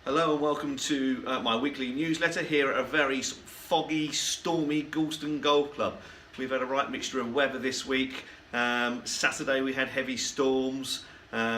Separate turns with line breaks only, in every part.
Hello and welcome to my weekly newsletter here at a very foggy, stormy Gorleston Golf Club. We've had a right mixture of weather this week. Saturday we had heavy storms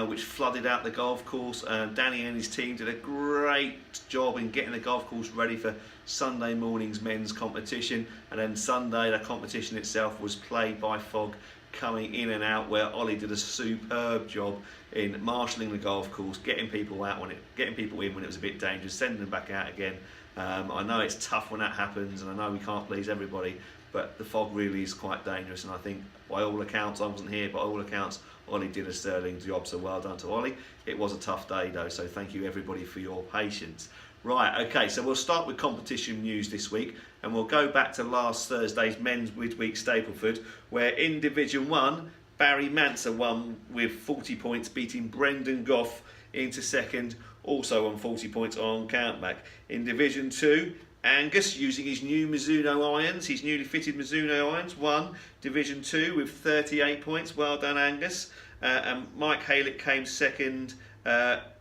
which flooded out the golf course. Danny and his team did a great job in getting the golf course ready for Sunday morning's men's competition, and then Sunday the competition itself was plagued by fog coming in and out, where Ollie did a superb job in marshalling the golf course, getting people in when it was a bit dangerous, sending them back out again. I know it's tough when that happens, and I know we can't please everybody, but the fog really is quite dangerous, and I think by all accounts, I wasn't here, but by all accounts Ollie did a sterling job, so well done to Ollie. It was a tough day though, so thank you everybody for your patience. Right, okay, so we'll start with competition news this week, and we'll go back to last Thursday's men's midweek Stapleford, where in Division 1, Barry Manser won with 40 points, beating Brendan Goff into second, also on 40 points on countback. In Division 2, Angus, using his new Mizuno irons, his newly fitted Mizuno irons, won Division 2 with 38 points. Well done, Angus. And Mike Halick came second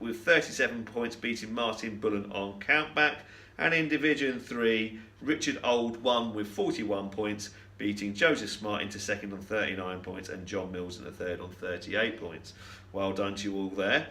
with 37 points, beating Martin Bullen on countback. And in Division 3, Richard Old won with 41 points, beating Joseph Smart into second on 39 points and John Mills in the third on 38 points. Well done to you all there.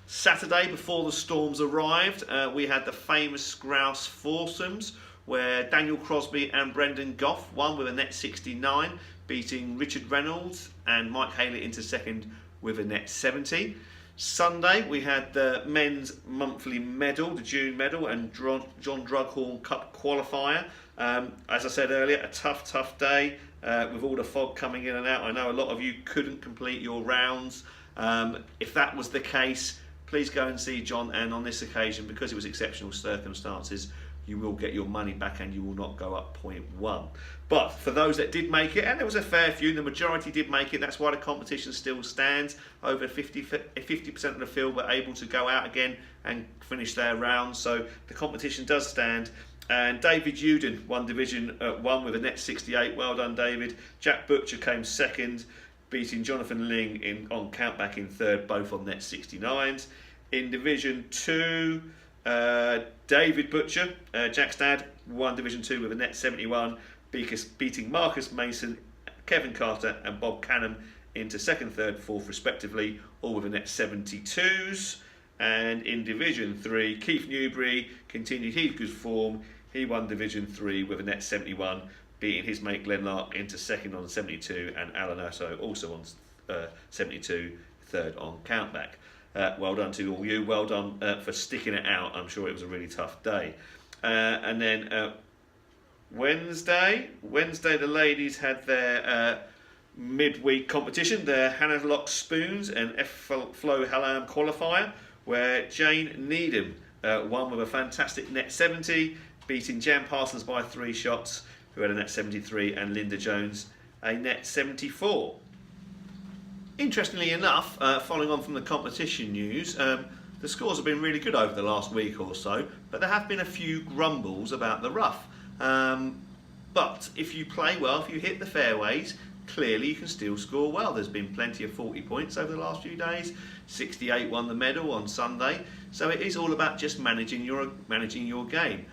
Saturday, before the storms arrived, we had the famous Grouse foursomes, where Daniel Crosby and Brendan Goff won with a net 69, beating Richard Reynolds and Mike Haley into second with a net 70. Sunday, we had the men's monthly medal, the June medal, and John Drughorn Cup qualifier. As I said earlier, a tough day with all the fog coming in and out. I know a lot of you couldn't complete your rounds. If that was the case, please go and see John, and on this occasion, because it was exceptional circumstances, you will get your money back and you will not go up 0.1. But for those that did make it, and there was a fair few, the majority did make it, that's why the competition still stands. Over 50% of the field were able to go out again and finish their rounds, so the competition does stand. And David Uden won Division 1 with a net 68, well done David. Jack Butcher came second, beating Jonathan Ling on countback in third, both on net 69s. In Division 2, David Butcher, Jack's dad, won Division 2 with a net 71, beating Marcus Mason, Kevin Carter and Bob Canham into second, third, fourth respectively, all with a net 72s. And in Division 3, Keith Newbury continued his good form. He won Division 3 with a net 71, beating his mate Glenn Lark into second on 72, and Alan Urso also on 72, third on countback. Well done to all you. Well done for sticking it out. I'm sure it was a really tough day. And then Wednesday, the ladies had their midweek competition, their Hannah Lock Spoons and F Flow Hallam qualifier, where Jane Needham won with a fantastic net 70, beating Jan Parsons by 3 shots, who had a net 73, and Linda Jones a net 74. Interestingly enough, following on from the competition news, the scores have been really good over the last week or so, but there have been a few grumbles about the rough. But if you play well, if you hit the fairways, clearly you can still score well. There's been plenty of 40 points over the last few days. 68 won the medal on Sunday. So it is all about just managing your game.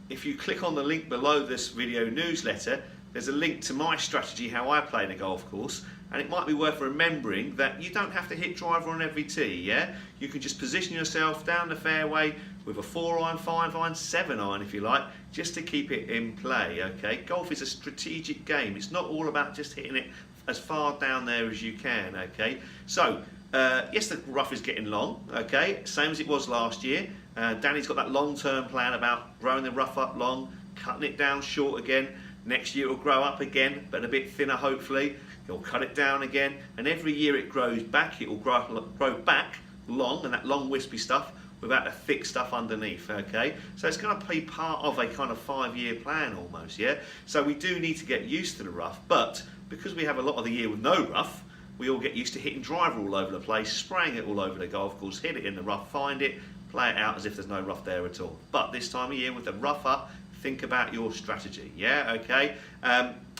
If you click on the link below this video newsletter, there's a link to my strategy, how I play the golf course, and it might be worth remembering that you don't have to hit driver on every tee, yeah? You can just position yourself down the fairway with a 4-iron, 5-iron, 7-iron if you like, just to keep it in play, okay? Golf is a strategic game. It's not all about just hitting it as far down there as you can, okay? So, yes, the rough is getting long, okay? Same as it was last year. Danny's got that long-term plan about growing the rough up long, cutting it down short again. Next year it'll grow up again, but a bit thinner hopefully. He'll cut it down again, and every year it grows back. It will grow back long, and that long wispy stuff without the thick stuff underneath, okay? So it's going to be part of a kind of 5-year plan almost, yeah? So we do need to get used to the rough, but because we have a lot of the year with no rough, we all get used to hitting driver all over the place, spraying it all over the golf course, hit it in the rough, find it, play it out as if there's no rough there at all. But this time of year with the rough up, think about your strategy, yeah, okay?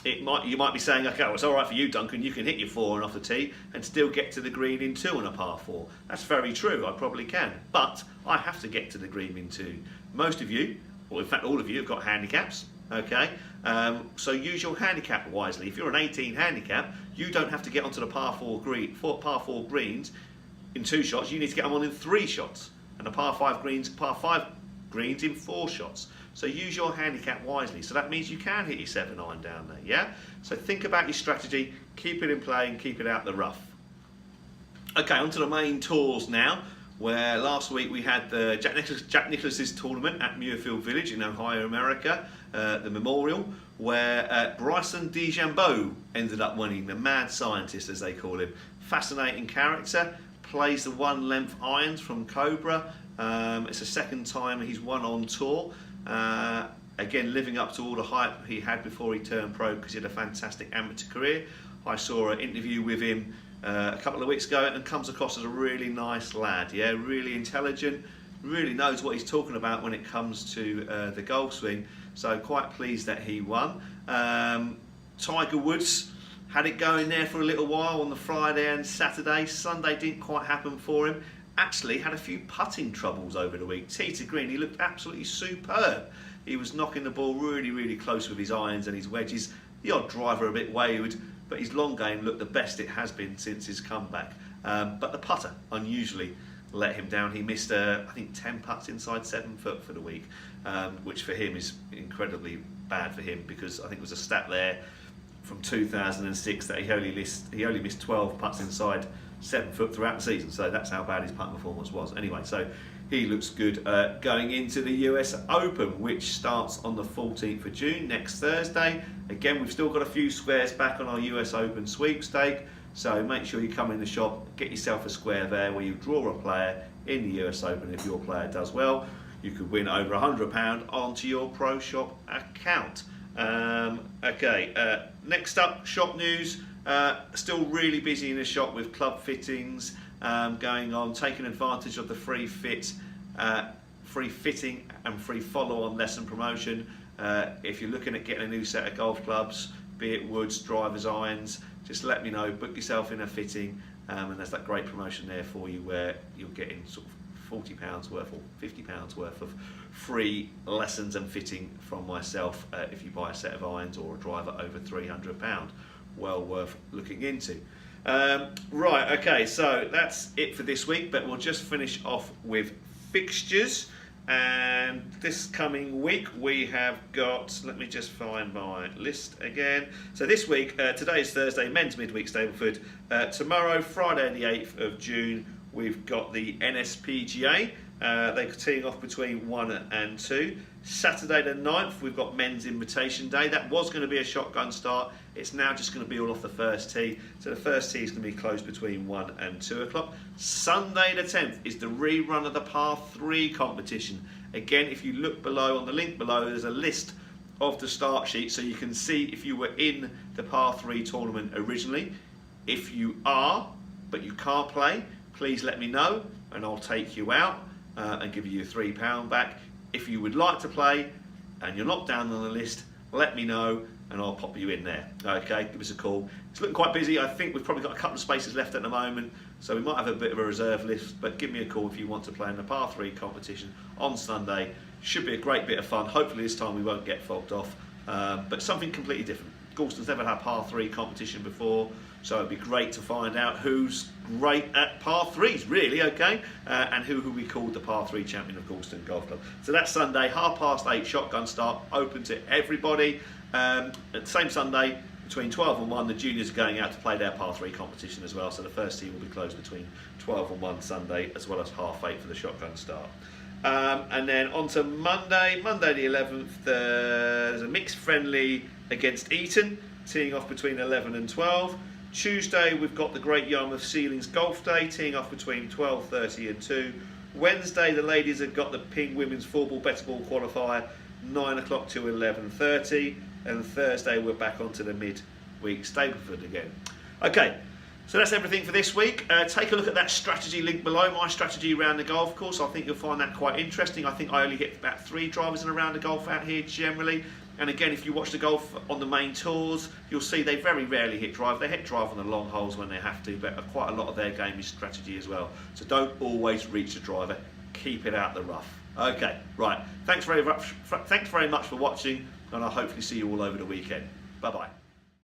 you might be saying, okay, well, it's all right for you, Duncan. You can hit your 4 off the tee and still get to the green in 2 on a par 4. That's very true. I probably can, but I have to get to the green in 2. Most of you, or in fact all of you, have got handicaps. Okay, so use your handicap wisely. If you're an 18 handicap, you don't have to get onto the par 4 greens in 2 shots. You need to get them on in 3 shots, and the par 5 greens in 4 shots. So use your handicap wisely. So that means you can hit your 7-iron down there, yeah? So think about your strategy, keep it in play and keep it out the rough. Okay, on to the main tours now, where last week we had the Jack Nicklaus's tournament at Muirfield Village in Ohio, America, the Memorial, where Bryson DeChambeau ended up winning, the mad scientist as they call him. Fascinating character, plays the 1-length irons from Cobra. It's the second time he's won on tour. Again, living up to all the hype he had before he turned pro, because he had a fantastic amateur career. I saw an interview with him a couple of weeks ago, and comes across as a really nice lad. Yeah, really intelligent, really knows what he's talking about when it comes to the golf swing. So quite pleased that he won. Tiger Woods had it going there for a little while on the Friday and Saturday. Sunday didn't quite happen for him. Actually had a few putting troubles over the week. Tee to green, he looked absolutely superb. He was knocking the ball really, really close with his irons and his wedges. The odd driver a bit wayward, but his long game looked the best it has been since his comeback. But the putter unusually let him down. He missed, I think, 10 putts inside 7 foot for the week, which for him is incredibly bad for him, because I think it was a stat there from 2006 that he only missed 12 putts inside 7 foot throughout the season. So that's how bad his putt performance was. Anyway, so he looks good going into the US Open, which starts on the 14th of June, next Thursday. Again, we've still got a few squares back on our US Open sweepstake, so make sure you come in the shop, get yourself a square there where you draw a player in the US Open. If your player does well, you could win over £100 onto your Pro Shop account. Next up, shop news. Still really busy in the shop with club fittings going on, taking advantage of the free fitting and free follow-on lesson promotion. If you're looking at getting a new set of golf clubs, be it woods, drivers, irons, just let me know, book yourself in a fitting, and there's that great promotion there for you where you're getting sort of £40 worth or £50 worth of free lessons and fitting from myself if you buy a set of irons or a driver over £300. Well worth looking into. Right, okay, so that's it for this week, but we'll just finish off with fixtures. And this coming week we have got, let me just find my list again. So this week, today is Thursday, men's midweek Stableford. Tomorrow, Friday the 8th of June, we've got the NSPGA. They're teeing off between 1 and 2. Saturday the 9th, we've got Men's Invitation Day. That was going to be a shotgun start. It's now just going to be all off the first tee. So the first tee is going to be closed between 1 and 2 o'clock. Sunday the 10th is the rerun of the Par 3 competition. Again, if you look below, on the link below, there's a list of the start sheet, so you can see if you were in the Par 3 tournament originally. If you are, but you can't play, please let me know and I'll take you out and give you your £3 back. If you would like to play and you're not down on the list, let me know and I'll pop you in there. Okay, give us a call. It's looking quite busy. I think we've probably got a couple of spaces left at the moment, so we might have a bit of a reserve list, but give me a call if you want to play in the Par 3 competition on Sunday. Should be a great bit of fun. Hopefully this time we won't get fogged off, but something completely different. Galston's never had a Par 3 competition before, so it'd be great to find out who's great at Par 3s, really, okay? And who will be called the Par 3 champion of Galston Golf Club. So that's Sunday, 8:30, shotgun start, open to everybody. At the same Sunday, between 12 and 1, the juniors are going out to play their Par 3 competition as well, so the first tee will be closed between 12 and 1 Sunday, as well as 8:30 for the shotgun start. And then on to Monday the 11th, there's a mixed friendly against Eton, teeing off between 11 and 12. Tuesday we've got the Great Yarmouth Ceilings Golf Day, teeing off between 12:30 and 2. Wednesday the ladies have got the Ping Women's 4-ball better ball qualifier, 9 o'clock to 11:30. And Thursday we're back onto the mid-week Stableford again. Okay, so that's everything for this week. Take a look at that strategy link below, my strategy around the golf course. I think you'll find that quite interesting. I think I only hit about 3 drivers in a round of golf out here generally. And again, if you watch the golf on the main tours, you'll see they very rarely hit drive. They hit drive on the long holes when they have to, but quite a lot of their game is strategy as well. So don't always reach the driver. Keep it out the rough. Okay, right. Thanks very much for watching, and I'll hopefully see you all over the weekend. Bye-bye.